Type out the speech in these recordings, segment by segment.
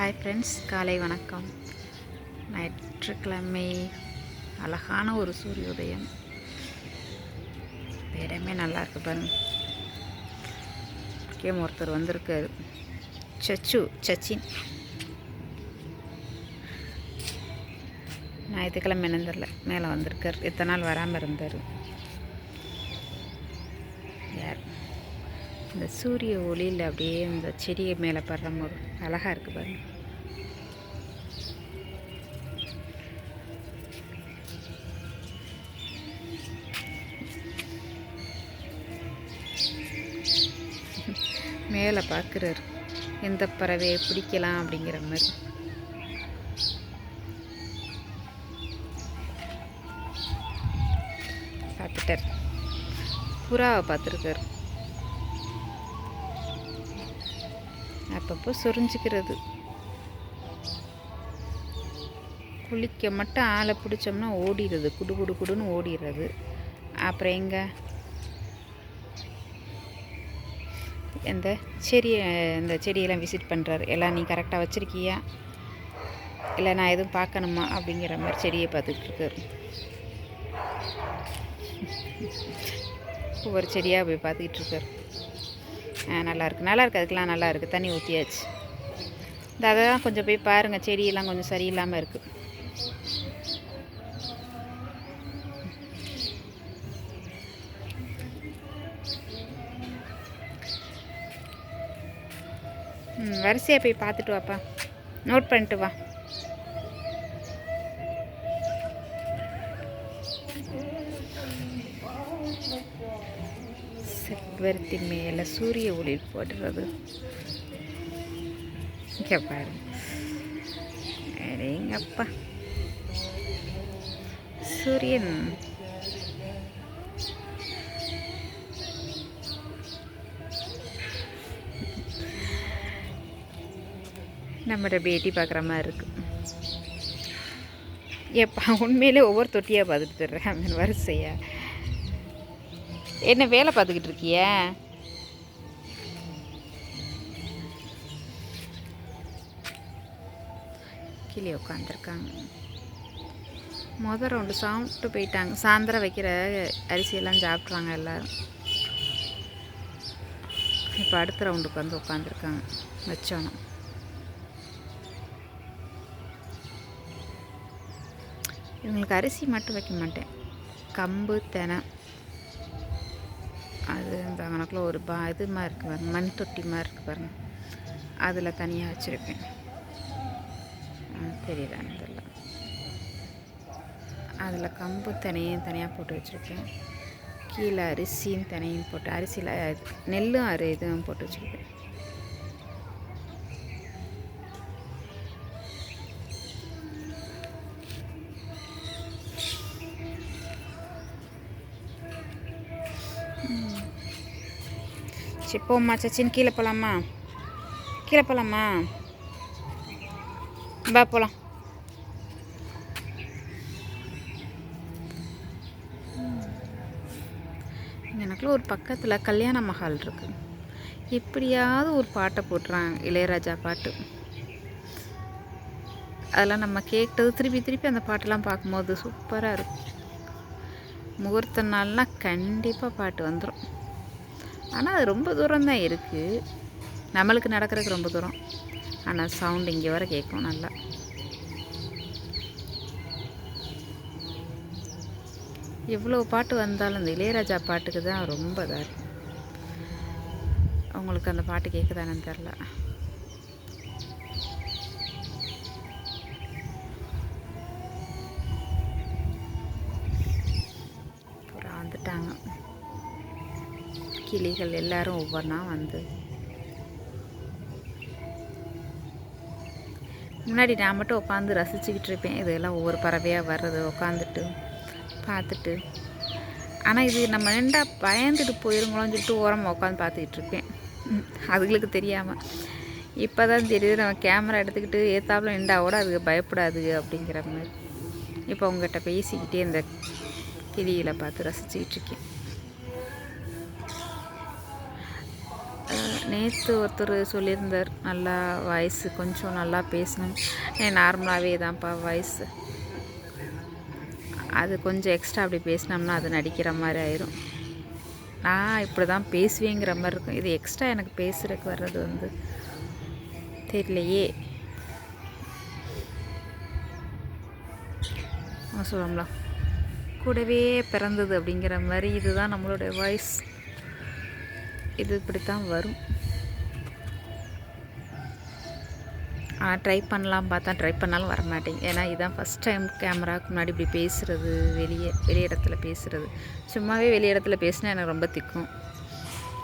Hi friends, காலை வணக்கம். ஞாயிற்றுக்கிழமை அழகான ஒரு சூரிய உதயம். இடமே நல்லா இருக்கு பாருங்க. முக்கியம் ஒருத்தர் வந்திருக்காரு, சச்சின். ஞாயிற்றுக்கிழமை என்னன்னு தெரில, மேலே வந்திருக்கார். இத்தனை நாள் வராமல் இருந்தார். யார் இந்த சூரிய ஒளியில் அப்படியே இந்த செடியை மேலே படுற போது அழகாக இருக்குது பாருங்க. மேலே பார்க்குறாரு, எந்த பறவையை பிடிக்கலாம் அப்படிங்கிற மாதிரி. பார்த்துட்டார். புறாவை பார்த்துருக்காரு. அப்பப்போ சொரிஞ்சிக்கிறது. குளிக்க மட்டும் ஆளை பிடிச்சோம்னா ஓடிடுறது, குடுன்னு ஓடிடுறது. அப்புறம் எங்கே இந்த செடியெல்லாம் விசிட் பண்ணுறாரு. எல்லாம் நீ கரெக்டாக வச்சுருக்கியா, இல்லை நான் எதுவும் பார்க்கணுமா அப்படிங்கிற மாதிரி செடியை பார்த்துட்ருக்காரு. ஒவ்வொரு செடியாக போய் பார்த்துக்கிட்டு இருக்காரு. நல்லாயிருக்கு, அதுக்கெலாம் நல்லா இருக்குது. தண்ணி ஊற்றியாச்சு. இந்த அதை தான் கொஞ்சம் போய் பாருங்கள், செடியெல்லாம் கொஞ்சம் சரியில்லாமல் இருக்குது. வரிசையாக போய் பார்த்துட்டு வாப்பா, நோட் பண்ணிட்டு வா. செவ்வருத்தி மேலே சூரிய ஒளி போடுறது இங்கே பாரு. எங்கப்பா சூரியன் நம்மகிட்ட பேட்டி பார்க்குற மாதிரி இருக்கு. எப்பா உண்மையிலே ஒவ்வொரு தொட்டியாக பார்த்துட்டு தர்றேன் வரிசையா. என்ன வேலை பார்த்துக்கிட்டு இருக்கிய? கீழே உட்காந்துருக்காங்க. மொதல் ரவுண்டு சாப்பிட்டு போயிட்டாங்க. சாயந்தரம் வைக்கிற அரிசியெல்லாம் சாப்பிட்றாங்க எல்லோரும். இப்போ அடுத்த ரவுண்டுக்கு வந்து உட்காந்துருக்காங்க. வச்சோணும். இவங்களுக்கு அரிசி மட்டும் வைக்க மாட்டேன், கம்பு தெனை அது இந்த கணக்கில் ஒரு இது மாதிரி இருக்குது பாருங்க, மண் தொட்டி மாதிரி இருக்குது பாருங்க, அதில் தனியாக வச்சுருப்பேன். தெரியல தெரியல. அதில் கம்பு தினையும் தனியாக போட்டு வச்சுருப்பேன். கீழே அரிசியும் தினையும் போட்டு, அரிசியில் நெல்லும் இதுவும் போட்டு வச்சுருப்பேன். சரி போம்மா சச்சின், கீழே போகலாமா? பா போகலாம். எனக்குள்ள ஒரு பக்கத்தில் கல்யாண மஹால் இருக்குது. எப்படியாவது ஒரு பாட்டை போட்டுறாங்க, இளையராஜா பாட்டு. அதெல்லாம் நம்ம கேட்டது திருப்பி அந்த பாட்டெல்லாம் பார்க்கும்போது சூப்பராக இருக்கும். முகூர்த்த நாள்னால் கண்டிப்பாக பாட்டு வந்துடும். ஆனால் அது ரொம்ப தூரம் தான் இருக்குது, நம்மளுக்கு நடக்கிறதுக்கு ரொம்ப தூரம். ஆனால் சவுண்டு இங்கே வர கேட்கும் நல்லா. எவ்வளோ பாட்டு வந்தாலும் இந்த இளையராஜா பாட்டுக்கு தான் ரொம்ப இதாக இருக்கும். அவங்களுக்கு அந்த பாட்டு கேட்குதானு தெரில. அப்புறம் வந்துட்டாங்க கிளிகள் எல்லாரும் ஒவ்வொன்றா வந்து. முன்னாடி நான் மட்டும் உட்காந்து ரசிச்சுக்கிட்டு இருப்பேன். இதெல்லாம் ஒவ்வொரு பறவையாக வர்றது உட்காந்துட்டு பார்த்துட்டு. ஆனால் இது நம்ம நின்றா பயந்துட்டு போயிருங்களோன்னு சொல்லிட்டு ஓரமாக உட்காந்து பார்த்துக்கிட்டு இருப்பேன், அதுகளுக்கு தெரியாமல். இப்போ தான் தெரியுது, நம்ம கேமரா எடுத்துக்கிட்டு ஏத்தாப்புல நின்றாவோட அதுக்கு பயப்படாது அப்படிங்கிற மாதிரி. இப்போ உங்கள்கிட்ட பேசிக்கிட்டே இந்த கிளிகளை பார்த்து ரசிச்சுக்கிட்டு இருக்கேன். நேற்று ஒருத்தர் சொல்லியிருந்தார், நல்லா வாய்ஸு கொஞ்சம் நல்லா பேசணும். நார்மலாகவே தான்ப்பா வாய்ஸு, அது கொஞ்சம் எக்ஸ்ட்ரா அப்படி பேசினோம்னா அது நடிக்கிற மாதிரி ஆயிரும். நான் இப்படி தான் பேசுவேங்கிற மாதிரி இருக்கும். இது எக்ஸ்ட்ரா எனக்கு பேசுகிறதுக்கு வர்றது வந்து தெரியலையே. சொல்லலாம்ல, கூடவே பிறந்தது அப்படிங்கிற மாதிரி இதுதான் நம்மளுடைய வாய்ஸ். இது இப்படித்தான் வரும். ட்ரை பண்ணலாம் பார்த்தா ட்ரை பண்ணாலும் வரமாட்டேங்க. ஏன்னா இதுதான் ஃபஸ்ட் டைம் கேமராவுக்கு முன்னாடி இப்படி பேசுகிறது, வெளி இடத்துல பேசுகிறது. சும்மாவே வெளி இடத்துல பேசினா எனக்கு ரொம்ப திக்கும்,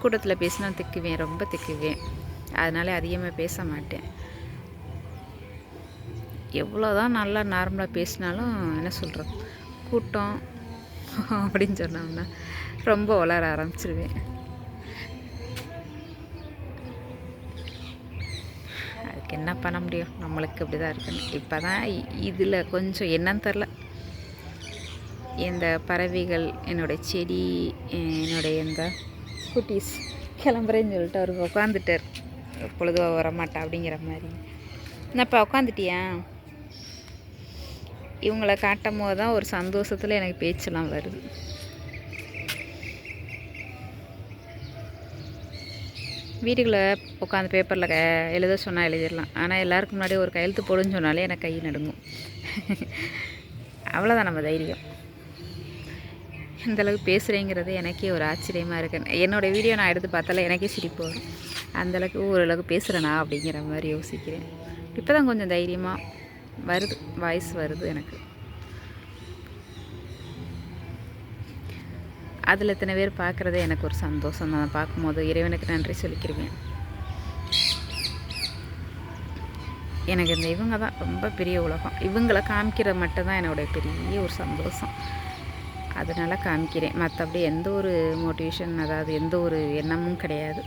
கூட்டத்தில் பேசினா திக்குவேன், ரொம்ப திக்குவேன். அதனால அதிகமாக பேச மாட்டேன். எவ்வளோ தான் நல்லா நார்மலாக பேசினாலும் என்ன சொல்கிறது, கூட்டம் அப்படின்னு சொன்னோம்னா ரொம்ப வளர ஆரம்பிச்சிருவேன். அதுக்கு என்ன பண்ண முடியும், நம்மளுக்கு இப்படி தான் இருக்குன்னு. இப்போ தான் இதில் கொஞ்சம் என்னன்னு தெரில, இந்த பறவைகள், என்னுடைய செடி, என்னுடைய இந்த குட்டீஸ் கிளம்புறேன்னு சொல்லிட்டு அவர் உட்காந்துட்டார். பொழுதுவாக வரமாட்டா அப்படிங்கிற மாதிரி. என்னப்பா உட்காந்துட்டியா? இவங்கள காட்டும் போது தான் ஒரு சந்தோஷத்தில் எனக்கு பேச்செல்லாம் வருது. வீட்டுக்குள்ளே உட்காந்து பேப்பரில் எழுத சொன்னால் எழுதிடலாம். ஆனால் எல்லாருக்கும் முன்னாடி ஒரு கையெழுத்து போடுன்னு சொன்னாலே எனக்கு கை நடுங்கும். அவ்வளோதான் நம்ம தைரியம். இந்தளவுக்கு பேசுகிறேங்கிறது எனக்கே ஒரு ஆச்சரியமாக இருக்குது. என்னோடய வீடியோ நான் எடுத்து பார்த்தால எனக்கே சிரிப்பு வரும். அந்தளவுக்கு ஓரளவுக்கு பேசுகிறேனா அப்படிங்கிற மாதிரி யோசிக்கிறேன். இப்போ தான் கொஞ்சம் தைரியமாக வருது, வாய்ஸ் வருது எனக்கு. அதில் இத்தனை பேர் பார்க்குறதே எனக்கு ஒரு சந்தோஷம் தான். பார்க்கும்போது இறைவனுக்கு நன்றி சொல்லிக்கிறேன். எனக்கு இந்த இவங்க தான் ரொம்ப பெரிய உலகம். இவங்களை காமிக்கிற மட்டும்தான் என்னுடைய பெரிய ஒரு சந்தோஷம். அதனால் காமிக்கிறேன். மற்றபடி எந்த ஒரு மோட்டிவேஷன், அதாவது எந்த ஒரு எண்ணமும் கிடையாது.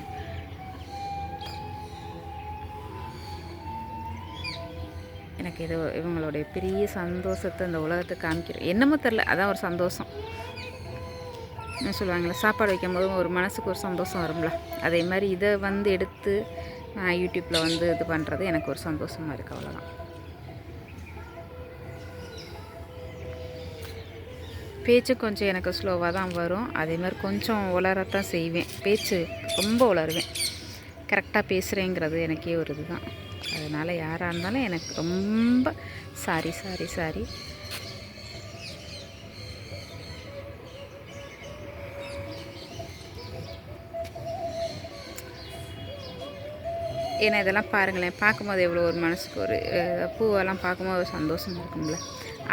எனக்கு இது இவங்களுடைய பெரிய சந்தோஷத்தை இந்த உலகத்தை காமிக்கிறேன். என்னமோ தெரில, அதான் ஒரு சந்தோஷம். என்ன சொல்லுவாங்களே, சாப்பாடு வைக்கும்போது ஒரு மனசுக்கு ஒரு சந்தோஷம் வரும்ல, அதே மாதிரி இதை வந்து எடுத்து நான் யூடியூப்பில் வந்து இது பண்ணுறது எனக்கு ஒரு சந்தோஷமாக இருக்குது. அவ்வளோதான். பேச்சு கொஞ்சம் எனக்கு ஸ்லோவாக தான் வரும். அதே மாதிரி கொஞ்சம் உளரத்தான் செய்வேன். பேச்சு ரொம்ப உளருவேன். கரெக்டாக பேசுகிறேங்கிறது எனக்கே ஒரு இதுதான். அதனால் யாராக இருந்தாலும் எனக்கு ரொம்ப சாரி. ஏன்னா இதெல்லாம் பாருங்களேன், பார்க்கும்போது எவ்வளோ ஒரு மனசுக்கு ஒரு பூவெல்லாம் பார்க்கும்போது ஒரு சந்தோஷம் இருக்கும்ல.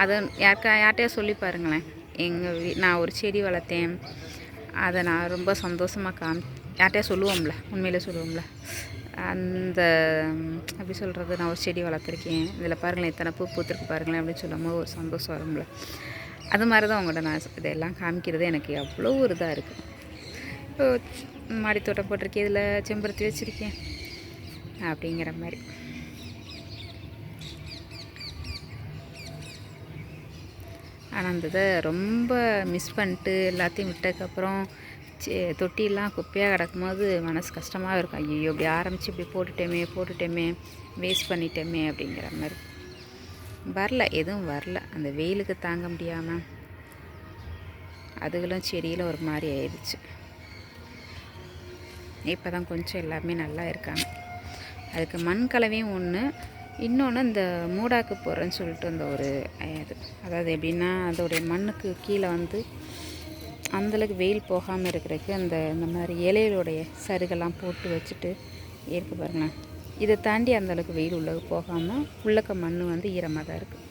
அதை யார்கிட்டயா சொல்லி பாருங்களேன். நான் ஒரு செடி வளர்த்தேன், அதை நான் ரொம்ப சந்தோஷமாக யார்கிட்டயா சொல்லுவோம்ல, உண்மையிலே சொல்லுவோம்ல. அந்த அப்படி சொல்கிறது, நான் ஒரு செடி வளர்த்துருக்கேன், இதில் பாருங்களேன் இத்தனை பூ பூத்துருக்கு பாருங்களேன் அப்படின்னு சொல்லும்போது ஒரு சந்தோஷம் வரும்ல. அது மாதிரி தான் உங்கள்கிட்ட நான் இதெல்லாம் காமிக்கிறது எனக்கு அவ்வளோ ஒரு இதாக இருக்குது. இப்போ மாடி தோட்டம் போட்டிருக்கேன், இதில் செம்பருத்தி வச்சுருக்கேன் அப்படிங்கிற மாதிரி. ஆனால் அந்த இதை ரொம்ப மிஸ் பண்ணிட்டு எல்லாத்தையும் விட்டதுக்கப்புறம் தொட்டிலாம் குப்பையாக கிடக்கும்போது மனசு கஷ்டமாக இருக்கும். ஐயோ இப்படி ஆரம்பித்து இப்படி போட்டுட்டோமே வேஸ்ட் பண்ணிட்டோமே அப்படிங்கிற மாதிரி. எதுவும் வரல. அந்த வெயிலுக்கு தாங்க முடியாமல் அதுகளும் செடியில் ஒரு மாதிரி ஆயிடுச்சு. இப்போ தான் கொஞ்சம் எல்லாமே நல்லா இருக்காங்க. அதுக்கு மண் கலவையும் ஒன்று, இன்னொன்று இந்த மூடாக்கு போடுறேன்னு சொல்லிட்டு அந்த ஒரு இது, அதாவது எப்படின்னா அதோடைய மண்ணுக்கு கீழே வந்து அந்தளவுக்கு வெயில் போகாமல் இருக்கிறதுக்கு இந்த மாதிரி இலைகளுடைய சருகெல்லாம் போட்டு வச்சுட்டு இருக்கு பாருங்களேன். இதை தாண்டி அந்தளவுக்கு வெயில் உள்ளே போகாமல் உள்ளக்க மண் வந்து ஈரமாக தான் இருக்குது.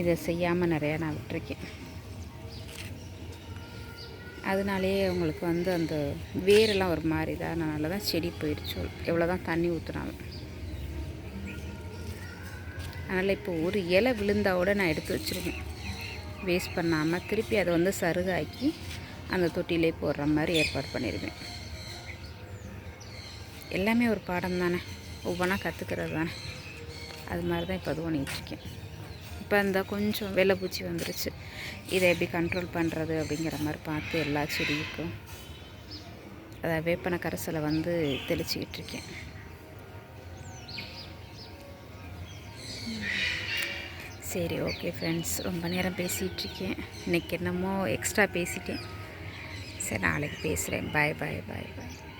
இதை செய்யாமல் நிறையா நான் விட்டுருக்கேன். அதனாலே அவங்களுக்கு வந்து அந்த வேரெல்லாம் ஒரு மாதிரி தான், அதனால தான் செடி போயிடுச்சு எவ்வளோ தான் தண்ணி ஊற்றுனாலும். அதனால் இப்போ ஒரு இலை விழுந்தாவோட நான் எடுத்து வச்சுருக்கேன், வேஸ்ட் பண்ணாமல். திருப்பி அதை வந்து சருகாக்கி அந்த தொட்டிலே போடுற மாதிரி ஏற்பாடு பண்ணிடுவேன். எல்லாமே ஒரு பாடம் தானே, ஒவ்வொன்றா கற்றுக்கிறது தானே. அது மாதிரி தான் இப்போ அது பண்ணிகிட்ருக்கேன். இப்போ இந்த கொஞ்சம் வெள்ளைப்பூச்சி வந்துருச்சு, இதை எப்படி கண்ட்ரோல் பண்ணுறது அப்படிங்கிற மாதிரி பார்த்து எல்லா செடிக்கும் வேப்பன கரைசலை வந்து தெளிச்சிக்கிட்டு இருக்கேன். சரி, ஓகே ஃப்ரெண்ட்ஸ், ரொம்ப நேரம் பேசிகிட்ருக்கேன். இன்றைக்கி என்னமோ எக்ஸ்ட்ரா பேசிட்டேன். சரி, நாளைக்கு பேசுகிறேன். பாய் பாய் பாய் பாய்.